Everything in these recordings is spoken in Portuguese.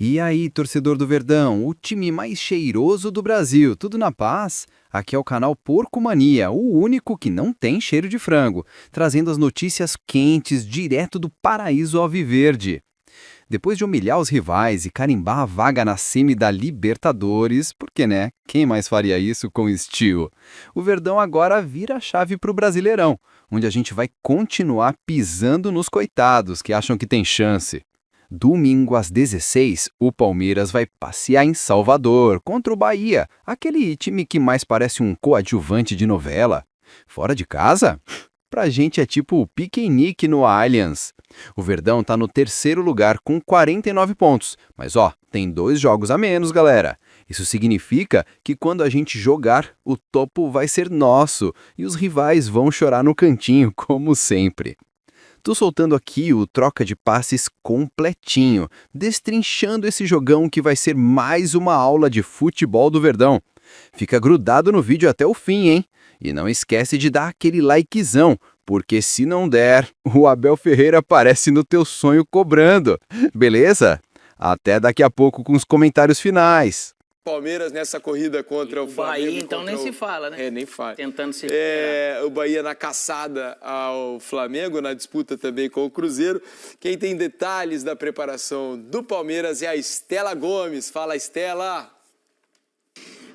E aí, torcedor do Verdão, o time mais cheiroso do Brasil, tudo na paz? Aqui é o canal Porco Mania, o único que não tem cheiro de frango, trazendo as notícias quentes direto do paraíso alviverde. Depois de humilhar os rivais e carimbar a vaga na semi da Libertadores, porque né, quem mais faria isso com estilo? O Verdão agora vira a chave para o Brasileirão, onde a gente vai continuar pisando nos coitados que acham que tem chance. Domingo às 16, o Palmeiras vai passear em Salvador contra o Bahia, aquele time que mais parece um coadjuvante de novela. Fora de casa? Pra gente é tipo piquenique no Allianz. O Verdão tá no terceiro lugar com 49 pontos, mas tem 2 jogos a menos, galera. Isso significa que quando a gente jogar, o topo vai ser nosso e os rivais vão chorar no cantinho, como sempre. Tô soltando aqui o troca de passes completinho, destrinchando esse jogão que vai ser mais uma aula de futebol do Verdão. Fica grudado no vídeo até o fim, hein? E não esquece de dar aquele likezão, porque se não der, o Abel Ferreira aparece no teu sonho cobrando. Beleza? Até daqui a pouco com os comentários finais. Palmeiras nessa corrida contra o Flamengo. Bahia, então, nem se fala, né? Nem fala. Tentando se o Bahia na caçada ao Flamengo, na disputa também com o Cruzeiro. Quem tem detalhes da preparação do Palmeiras é a Estela Gomes. Fala, Estela!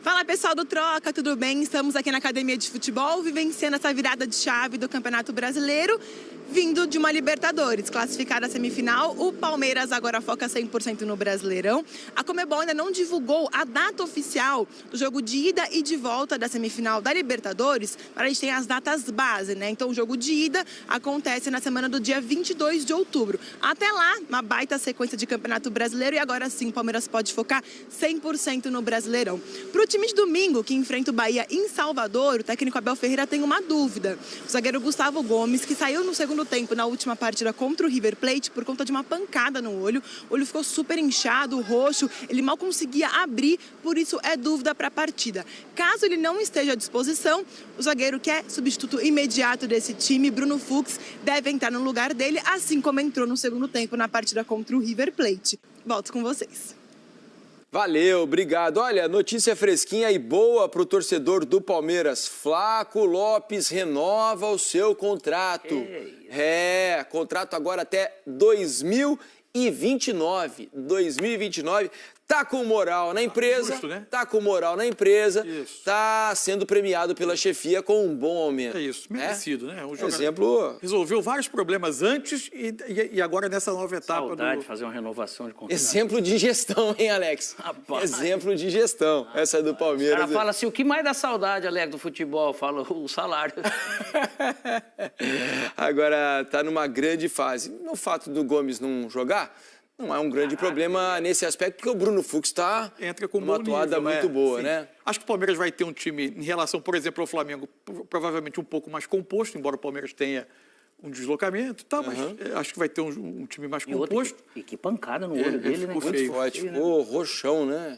Fala pessoal do Troca, tudo bem? Estamos aqui na Academia de Futebol, vivenciando essa virada de chave do Campeonato Brasileiro, vindo de uma Libertadores. Classificada à semifinal, o Palmeiras agora foca 100% no Brasileirão. A Conmebol ainda não divulgou a data oficial do jogo de ida e de volta da semifinal da Libertadores, mas a gente tem as datas base, né? Então o jogo de ida acontece na semana do dia 22 de outubro. Até lá, uma baita sequência de Campeonato Brasileiro e agora sim o Palmeiras pode focar 100% no Brasileirão. Pro time de domingo, que enfrenta o Bahia em Salvador, o técnico Abel Ferreira tem uma dúvida. O zagueiro Gustavo Gomes, que saiu no segundo tempo na última partida contra o River Plate por conta de uma pancada no olho. O olho ficou super inchado, roxo, ele mal conseguia abrir, por isso é dúvida para a partida. Caso ele não esteja à disposição, o zagueiro que é substituto imediato desse time, Bruno Fux, deve entrar no lugar dele, assim como entrou no segundo tempo na partida contra o River Plate. Volto com vocês. Valeu, obrigado. Olha, notícia fresquinha e boa para o torcedor do Palmeiras. Flaco Lopes renova o seu contrato. Contrato agora até 2029. 2029. Tá com moral na empresa, justo, né? Tá com moral na empresa, Isso. Tá sendo premiado pela chefia com um bom aumento. É isso, merecido, né? Um jogador exemplo... resolveu vários problemas antes e agora nessa nova etapa. Saudade de fazer uma renovação de contrato. Exemplo de gestão, hein, Alex? Rapaz. Exemplo de gestão, essa é do Palmeiras. O cara fala assim, o que mais dá saudade, Alex, do futebol? Fala o salário. Agora, tá numa grande fase. No fato do Gomes não jogar, não é um grande problema nesse aspecto, porque o Bruno Fux está numa atuada muito boa, né? Acho que o Palmeiras vai ter um time, em relação, por exemplo, ao Flamengo, provavelmente um pouco mais composto, embora o Palmeiras tenha um deslocamento, mas acho que vai ter um time mais composto. E que pancada no olho dele, né? Muito forte, ficou roxão, né?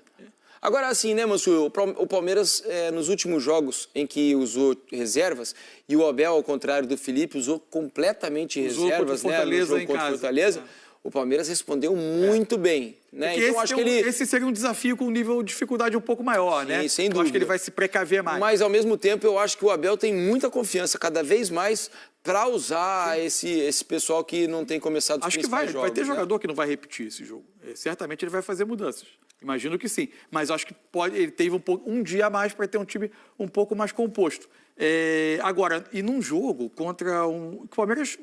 Agora, assim, né, Mansu, o Palmeiras, nos últimos jogos em que usou reservas, e o Abel, ao contrário do Felipe, usou completamente reservas, né, no jogo contra o Fortaleza, o Palmeiras respondeu muito bem, né? Então, esse seria um desafio com um nível de dificuldade um pouco maior, né? Sem dúvida. Eu acho que ele vai se precaver mais. Mas, ao mesmo tempo, eu acho que o Abel tem muita confiança, cada vez mais, para usar esse pessoal que não tem começado os principais jogos. Vai ter jogador que não vai repetir esse jogo. Certamente ele vai fazer mudanças. Imagino que sim. Mas acho que ele teve um dia a mais para ter um time um pouco mais composto. Agora, e num jogo contra o Palmeiras...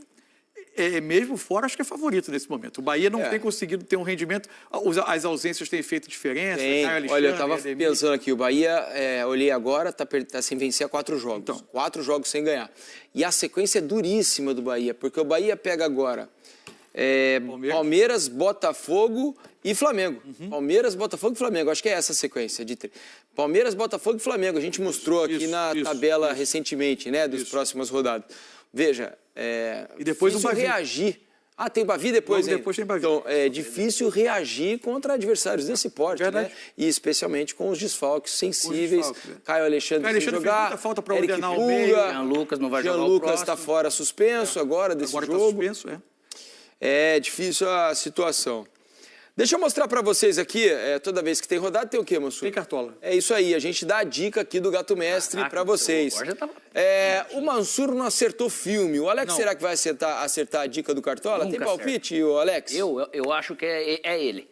mesmo fora, acho que é favorito nesse momento. O Bahia não tem conseguido ter um rendimento, as ausências têm feito diferença. Olha, eu estava pensando aqui, o Bahia, olhei agora, tá sem vencer há 4 jogos. Então. 4 jogos sem ganhar. E a sequência é duríssima do Bahia, porque o Bahia pega agora Palmeiras, Botafogo e Flamengo. Palmeiras, Botafogo e Flamengo. Acho que é essa a sequência. Palmeiras, Botafogo e Flamengo. A gente mostrou aqui na tabela recentemente, né, das próximas rodadas. Veja, e depois difícil reagir. Tem Bavi depois, hein? Depois tem Bavi. Então, é difícil reagir contra adversários desse porte, né? E especialmente com os desfalques sensíveis. Caio Alexandre sem jogar, falta para Eric ordenar Pulga, o meio. Jean Lucas não vai jogar o Lucas próximo. está fora suspenso agora desse jogo. Tá suspenso, É difícil a situação. Deixa eu mostrar para vocês aqui, toda vez que tem rodada, tem o quê, Mansur? Tem Cartola. É isso aí, a gente dá a dica aqui do Gato Mestre para vocês. O Mansur não acertou filme. O Alex, será que vai acertar a dica do Cartola? Nunca Tem palpite, o Alex? Eu acho que é ele.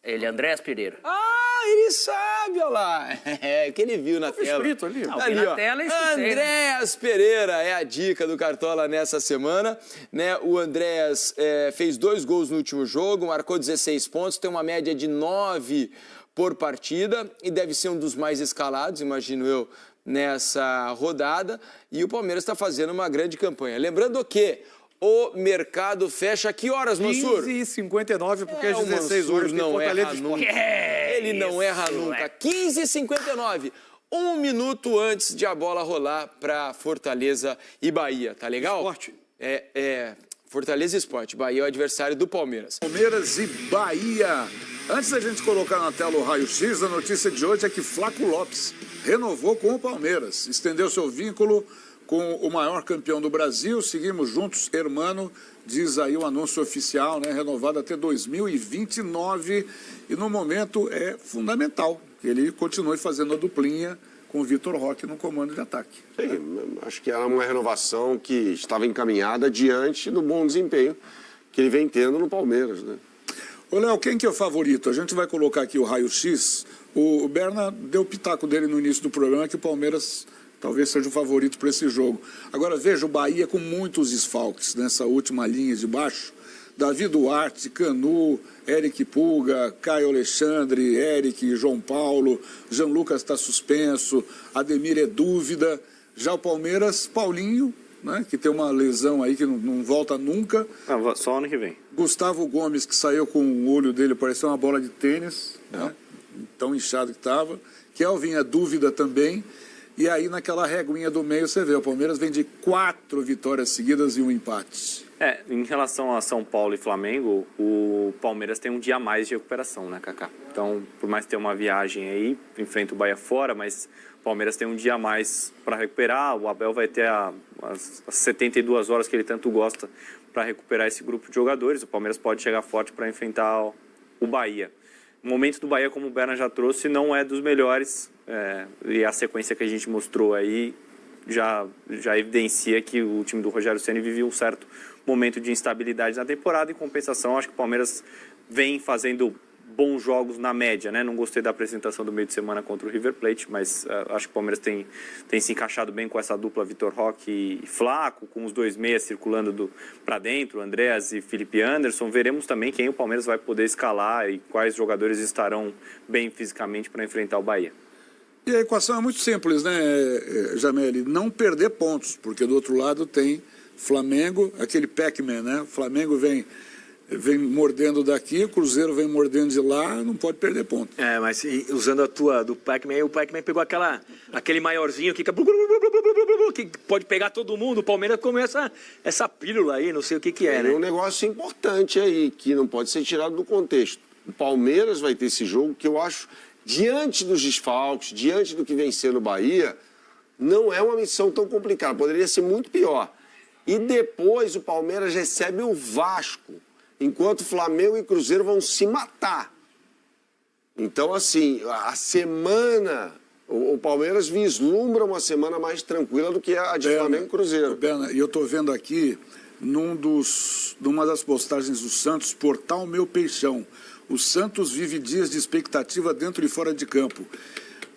Ele, Andrés Pereira. Ah, ele sabe, olha lá. É, que ele viu na tela. Escrito ali. Não, Ali, vi na ó. tela e escutei, né? Andrés Pereira é a dica do Cartola nessa semana, né? O Andrés fez 2 gols no último jogo, marcou 16 pontos, tem uma média de 9 por partida e deve ser um dos mais escalados, imagino eu, nessa rodada. E o Palmeiras está fazendo uma grande campanha. Lembrando que o mercado fecha que horas, Mansur? 15h59, porque às o 16 Mansur horas tem não Fortaleza erra Esporte. nunca. Ele não erra nunca. 15h59, 1 minuto antes de a bola rolar para Fortaleza e Bahia, tá legal? Esporte. Fortaleza e Esporte. Bahia é o adversário do Palmeiras. Palmeiras e Bahia. Antes da gente colocar na tela o raio-x, a notícia de hoje é que Flaco Lopes renovou com o Palmeiras, estendeu seu vínculo com o maior campeão do Brasil. Seguimos juntos, hermano, diz aí o anúncio oficial, né? Renovado até 2029. E no momento é fundamental que ele continue fazendo a duplinha com o Vitor Roque no comando de ataque. Sim, acho que era uma renovação que estava encaminhada diante do bom desempenho que ele vem tendo no Palmeiras, né? Ô, Léo, quem que é o favorito? A gente vai colocar aqui o raio-x. O Berna deu o pitaco dele no início do programa que o Palmeiras talvez seja o favorito para esse jogo. Agora, veja, o Bahia com muitos desfalques nessa última linha de baixo. Davi Duarte, Canu, Eric Puga, Caio Alexandre, Eric, João Paulo, Jean Lucas está suspenso, Ademir é dúvida. Já o Palmeiras, Paulinho, né, que tem uma lesão aí que não volta nunca. Só ano que vem. Gustavo Gomes, que saiu com o olho dele, parecia uma bola de tênis, né, tão inchado que estava. Kelvin é dúvida também. E aí, naquela reguinha do meio, você vê, o Palmeiras vem de 4 vitórias seguidas e 1 empate. Em relação a São Paulo e Flamengo, o Palmeiras tem um dia a mais de recuperação, né, Kaká? Então, por mais ter uma viagem aí, enfrenta o Bahia fora, mas o Palmeiras tem um dia a mais para recuperar. O Abel vai ter as 72 horas que ele tanto gosta para recuperar esse grupo de jogadores. O Palmeiras pode chegar forte para enfrentar o Bahia. O momento do Bahia, como o Berna já trouxe, não é dos melhores. E a sequência que a gente mostrou aí já evidencia que o time do Rogério Ceni vive um certo momento de instabilidade na temporada. Em compensação, acho que o Palmeiras vem fazendo bons jogos na média, né? Não gostei da apresentação do meio de semana contra o River Plate, mas acho que o Palmeiras tem se encaixado bem com essa dupla Vitor Roque e Flaco, com os 2 meias circulando para dentro, Andréas e Felipe Anderson. Veremos também quem o Palmeiras vai poder escalar e quais jogadores estarão bem fisicamente para enfrentar o Bahia. E a equação é muito simples, né, Jameli? Não perder pontos, porque do outro lado tem Flamengo, aquele Pac-Man, né? Flamengo vem mordendo daqui, o Cruzeiro vem mordendo de lá, não pode perder ponto. Mas usando a tua do Pac-Man, o Pac-Man pegou aquele maiorzinho que pode pegar todo mundo. O Palmeiras começa essa pílula aí, não sei o que é, né? Tem um negócio importante aí, que não pode ser tirado do contexto. O Palmeiras vai ter esse jogo que eu acho, diante dos desfalques, diante do que vem sendo o Bahia, não é uma missão tão complicada, poderia ser muito pior. E depois o Palmeiras recebe o Vasco, enquanto Flamengo e Cruzeiro vão se matar. Então, assim, a semana, o Palmeiras vislumbra uma semana mais tranquila do que a de Flamengo e Cruzeiro. Berna, e eu estou vendo aqui, numa das postagens do Santos, Portal Meu Peixão, o Santos vive dias de expectativa dentro e fora de campo.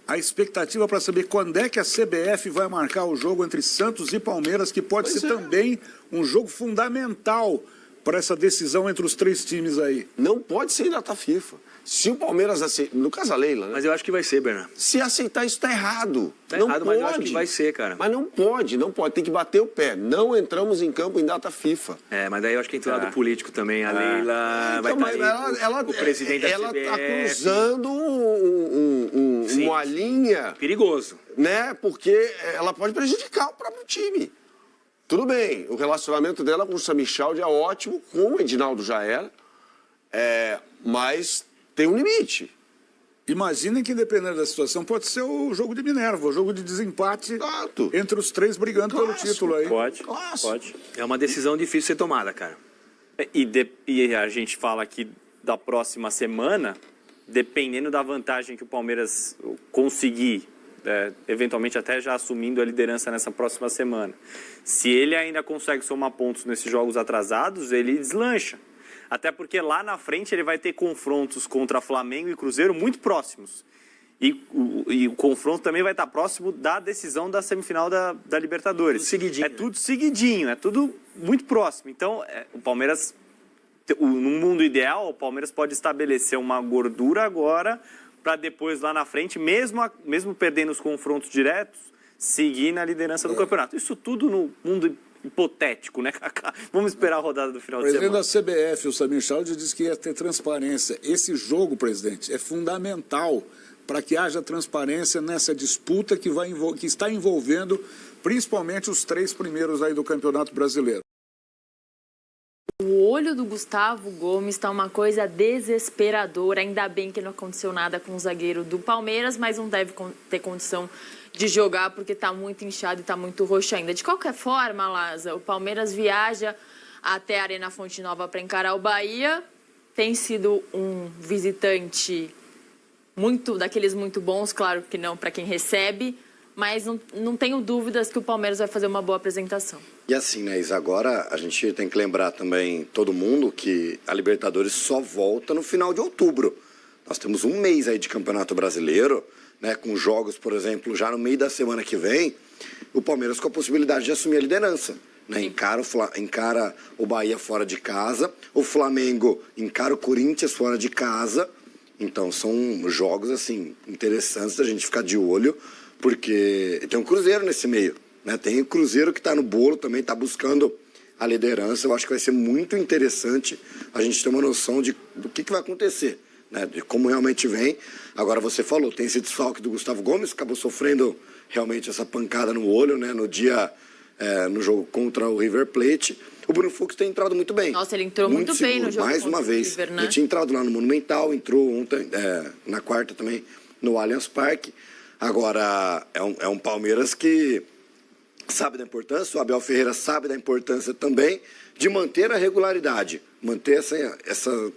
A expectativa para saber quando é que a CBF vai marcar o jogo entre Santos e Palmeiras, que pode ser também um jogo fundamental para essa decisão entre os 3 times aí. Não pode ser em data FIFA. Se o Palmeiras aceitar, no caso a Leila, né? Mas eu acho que vai ser, Bernardo. Se aceitar isso, está errado. Tá não errado, pode. mas eu acho que vai ser, cara. Mas não pode. Tem que bater o pé. Não entramos em campo em data FIFA. Mas daí eu acho que entra o lado político também. A Leila vai estar aí, o presidente da CBF. Ela está cruzando uma linha... Perigoso. Né? Porque ela pode prejudicar o próprio time. Tudo bem, o relacionamento dela com o Samichal é ótimo, com o Edinaldo já era, mas tem um limite. Imaginem que, dependendo da situação, pode ser o jogo de Minerva, o jogo de desempate entre os 3 brigando pelo título aí. Pode. É uma decisão difícil de ser tomada, cara. E a gente fala aqui da próxima semana, dependendo da vantagem que o Palmeiras conseguir, eventualmente até já assumindo a liderança nessa próxima semana, se ele ainda consegue somar pontos nesses jogos atrasados, ele deslancha. Até porque lá na frente ele vai ter confrontos contra Flamengo e Cruzeiro muito próximos. E o confronto também vai estar próximo da decisão da semifinal da Libertadores. Tudo seguidinho. É tudo seguidinho, é tudo muito próximo. Então, o Palmeiras, no mundo ideal, o Palmeiras pode estabelecer uma gordura agora para depois, lá na frente, mesmo perdendo os confrontos diretos, seguir na liderança do campeonato. Isso tudo no mundo hipotético, né, Kaká? Vamos esperar a rodada do final de semana. O presidente da CBF, o Samir Chaud, disse que ia ter transparência. Esse jogo, presidente, é fundamental para que haja transparência nessa disputa que está envolvendo principalmente os 3 primeiros aí do Campeonato Brasileiro. O olho do Gustavo Gomes está uma coisa desesperadora. Ainda bem que não aconteceu nada com o zagueiro do Palmeiras, mas não deve ter condição de jogar porque está muito inchado e está muito roxo ainda. De qualquer forma, Laza, o Palmeiras viaja até a Arena Fonte Nova para encarar o Bahia. Tem sido um visitante daqueles muito bons, claro que não para quem recebe, mas não tenho dúvidas que o Palmeiras vai fazer uma boa apresentação. E assim, né, Isa, agora a gente tem que lembrar também, todo mundo, que a Libertadores só volta no final de outubro. Nós temos um mês aí de Campeonato Brasileiro, né, com jogos, por exemplo, já no meio da semana que vem, o Palmeiras com a possibilidade de assumir a liderança. Né, encara o Bahia fora de casa, o Flamengo encara o Corinthians fora de casa. Então são jogos assim interessantes da gente ficar de olho, porque tem um Cruzeiro nesse meio, né? Tem o Cruzeiro que está no bolo também, está buscando a liderança. Eu acho que vai ser muito interessante a gente ter uma noção do que vai acontecer, né? De como realmente vem. Agora você falou, tem esse desfalque do Gustavo Gomes, acabou sofrendo realmente essa pancada no olho, né? No jogo contra o River Plate. O Bruno Fux tem entrado muito bem. Nossa, ele entrou muito bem no jogo mais uma vez. River, né? Ele tinha entrado lá no Monumental, entrou ontem, na quarta também, no Allianz Parque. Agora, é um Palmeiras que sabe da importância, o Abel Ferreira sabe da importância também de manter a regularidade, manter essa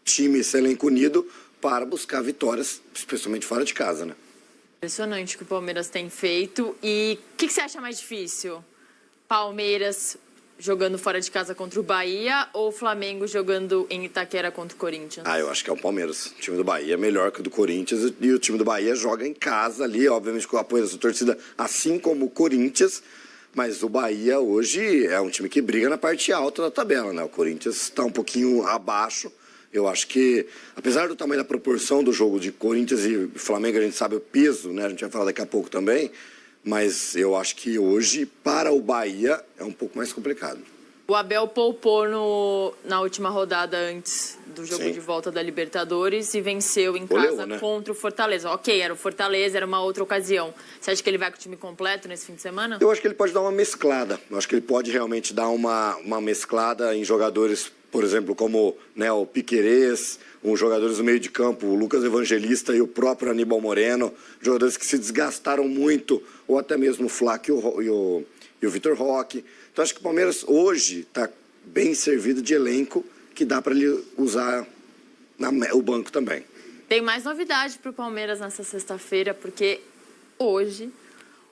time, esse elenco unido para buscar vitórias, especialmente fora de casa, né? Impressionante o que o Palmeiras tem feito. E o que você acha mais difícil? Palmeiras jogando fora de casa contra o Bahia ou o Flamengo jogando em Itaquera contra o Corinthians? Eu acho que é o Palmeiras. O time do Bahia é melhor que o do Corinthians e o time do Bahia joga em casa ali, obviamente com o apoio da sua torcida, assim como o Corinthians. Mas o Bahia hoje é um time que briga na parte alta da tabela, né? O Corinthians está um pouquinho abaixo. Eu acho que, apesar do tamanho da proporção do jogo de Corinthians e Flamengo, a gente sabe o peso, né? A gente vai falar daqui a pouco também. Mas eu acho que hoje, para o Bahia, é um pouco mais complicado. O Abel poupou na última rodada antes do jogo de volta da Libertadores e venceu em casa contra o Fortaleza. Ok, era o Fortaleza, era uma outra ocasião. Você acha que ele vai com o time completo nesse fim de semana? Eu acho que ele pode dar uma mesclada. Eu acho que ele pode realmente dar uma mesclada em jogadores, por exemplo, como, né, o Piquerez, os jogadores do meio de campo, o Lucas Evangelista e o próprio Aníbal Moreno, jogadores que se desgastaram muito, ou até mesmo o Flaco e o Vitor Roque. Então acho que o Palmeiras hoje está bem servido de elenco que dá para ele usar o banco também. Tem mais novidade para o Palmeiras nessa sexta-feira, porque hoje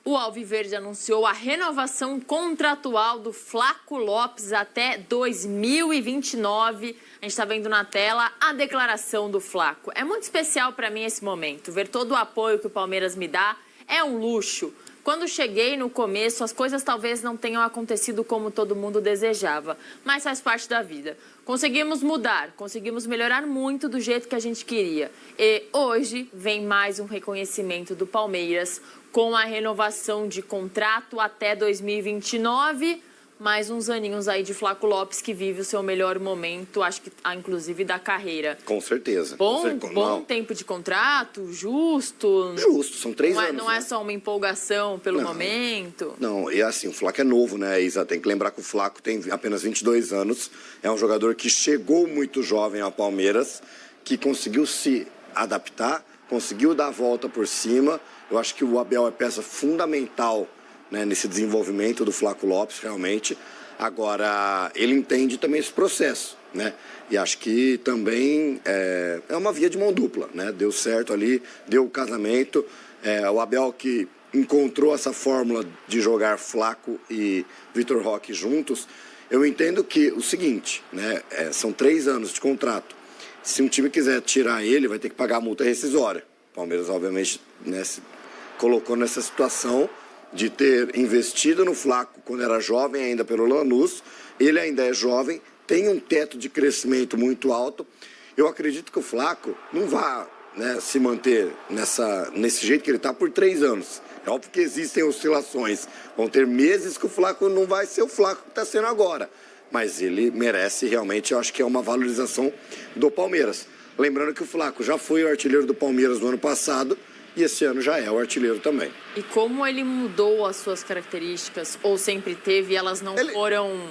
o Alviverde anunciou a renovação contratual do Flaco Lopes até 2029. A gente está vendo na tela a declaração do Flaco. É muito especial para mim esse momento. Ver todo o apoio que o Palmeiras me dá é um luxo. Quando cheguei no começo, as coisas talvez não tenham acontecido como todo mundo desejava, mas faz parte da vida. Conseguimos mudar, conseguimos melhorar muito do jeito que a gente queria. E hoje vem mais um reconhecimento do Palmeiras com a renovação de contrato até 2029. Mais uns aninhos aí de Flaco Lopes, que vive o seu melhor momento, acho que inclusive da carreira. Com certeza. Bom tempo de contrato, justo. Justo, são 3 anos. Não é só uma empolgação pelo momento. Não, e assim, o Flaco é novo, né, Isa? Tem que lembrar que o Flaco tem apenas 22 anos. É um jogador que chegou muito jovem ao Palmeiras, que conseguiu se adaptar, conseguiu dar a volta por cima. Eu acho que o Abel é peça fundamental, né, nesse desenvolvimento do Flaco Lopes, realmente. Agora, ele entende também esse processo, né? E acho que também é uma via de mão dupla, né? Deu certo ali, deu o casamento. O Abel que encontrou essa fórmula de jogar Flaco e Vitor Roque juntos. Eu entendo que o seguinte, né? São 3 anos de contrato. Se um time quiser tirar ele, vai ter que pagar a multa rescisória. O Palmeiras, obviamente, né, se colocou nessa situação de ter investido no Flaco quando era jovem, ainda pelo Lanús. Ele ainda é jovem, tem um teto de crescimento muito alto. Eu acredito que o Flaco não vai, né, se manter nesse jeito que ele está por 3 anos. É óbvio que existem oscilações. Vão ter meses que o Flaco não vai ser o Flaco que está sendo agora. Mas ele merece realmente, eu acho que é uma valorização do Palmeiras. Lembrando que o Flaco já foi o artilheiro do Palmeiras no ano passado e esse ano já é o artilheiro também. E como ele mudou as suas características, ou sempre teve, elas não foram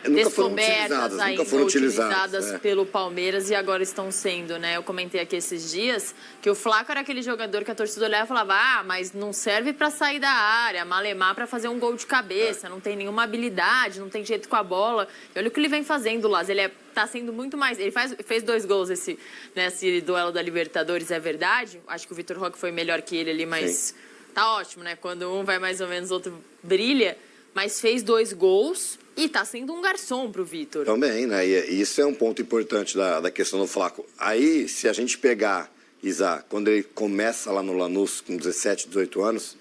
descobertas ainda, nunca foram utilizadas pelo Palmeiras e agora estão sendo, né? Eu comentei aqui esses dias que o Flaco era aquele jogador que a torcida olhava e falava, mas não serve para sair da área, malemar para fazer um gol de cabeça, não tem nenhuma habilidade, não tem jeito com a bola. E olha o que ele vem fazendo, Laz, ele tá sendo muito mais... Ele fez 2 gols nesse duelo da Libertadores, é verdade. Acho que o Vitor Roque foi melhor que ele ali, mas sim, tá ótimo, né? Quando um vai mais ou menos, o outro brilha. Mas fez 2 gols e tá sendo um garçom pro Vitor. Também, né? E isso é um ponto importante da questão do Flaco. Aí, se a gente pegar, Isa, quando ele começa lá no Lanús com 17, 18 anos,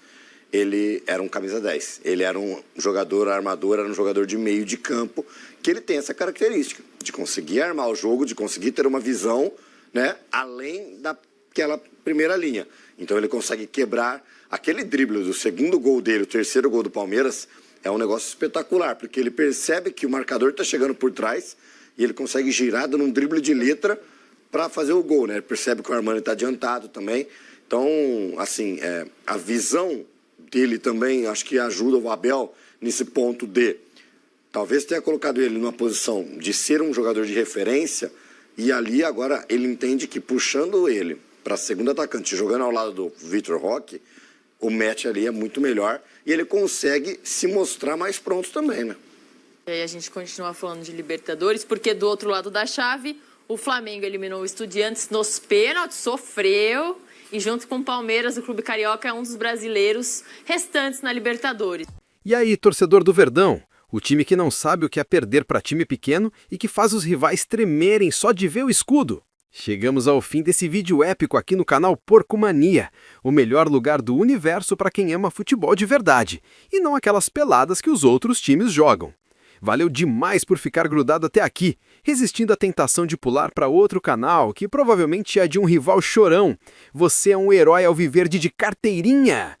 ele era um camisa 10. Ele era um jogador armador, era um jogador de meio de campo, que ele tem essa característica de conseguir armar o jogo, de conseguir ter uma visão, né, além daquela primeira linha. Então ele consegue quebrar aquele drible do segundo gol dele, o terceiro gol do Palmeiras. É um negócio espetacular, porque ele percebe que o marcador está chegando por trás e ele consegue girar dando um drible de letra para fazer o gol, né? Ele percebe que o Armani está adiantado também. Então, assim, a visão dele também, acho que ajuda o Abel nesse ponto de talvez tenha colocado ele numa posição de ser um jogador de referência e ali agora ele entende que puxando ele para segundo atacante, jogando ao lado do Vitor Roque, o match ali é muito melhor e ele consegue se mostrar mais pronto também, né? E aí a gente continua falando de Libertadores, porque do outro lado da chave, o Flamengo eliminou o Estudiantes nos pênaltis, sofreu, e junto com o Palmeiras, o Clube Carioca é um dos brasileiros restantes na Libertadores. E aí, torcedor do Verdão? O time que não sabe o que é perder para time pequeno e que faz os rivais tremerem só de ver o escudo. Chegamos ao fim desse vídeo épico aqui no canal Porco Mania, o melhor lugar do universo para quem ama futebol de verdade, e não aquelas peladas que os outros times jogam. Valeu demais por ficar grudado até aqui, resistindo à tentação de pular para outro canal, que provavelmente é de um rival chorão. Você é um herói alviverde de carteirinha!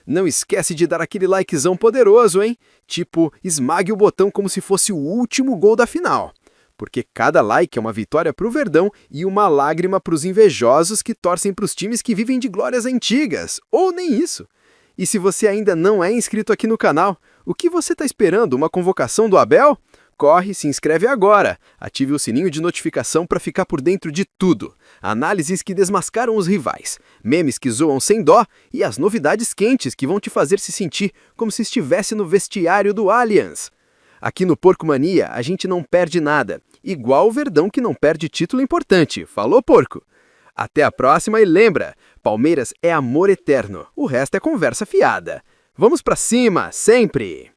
Não esquece de dar aquele likezão poderoso, hein? Tipo, esmague o botão como se fosse o último gol da final. Porque cada like é uma vitória pro Verdão e uma lágrima pros invejosos que torcem pros times que vivem de glórias antigas, ou nem isso. E se você ainda não é inscrito aqui no canal, o que você está esperando? Uma convocação do Abel? Corre, se inscreve agora. Ative o sininho de notificação para ficar por dentro de tudo. Análises que desmascaram os rivais, memes que zoam sem dó e as novidades quentes que vão te fazer se sentir como se estivesse no vestiário do Allianz. Aqui no Porco Mania, a gente não perde nada. Igual o Verdão que não perde título importante. Falou, porco? Até a próxima e lembra, Palmeiras é amor eterno. O resto é conversa fiada. Vamos pra cima, sempre!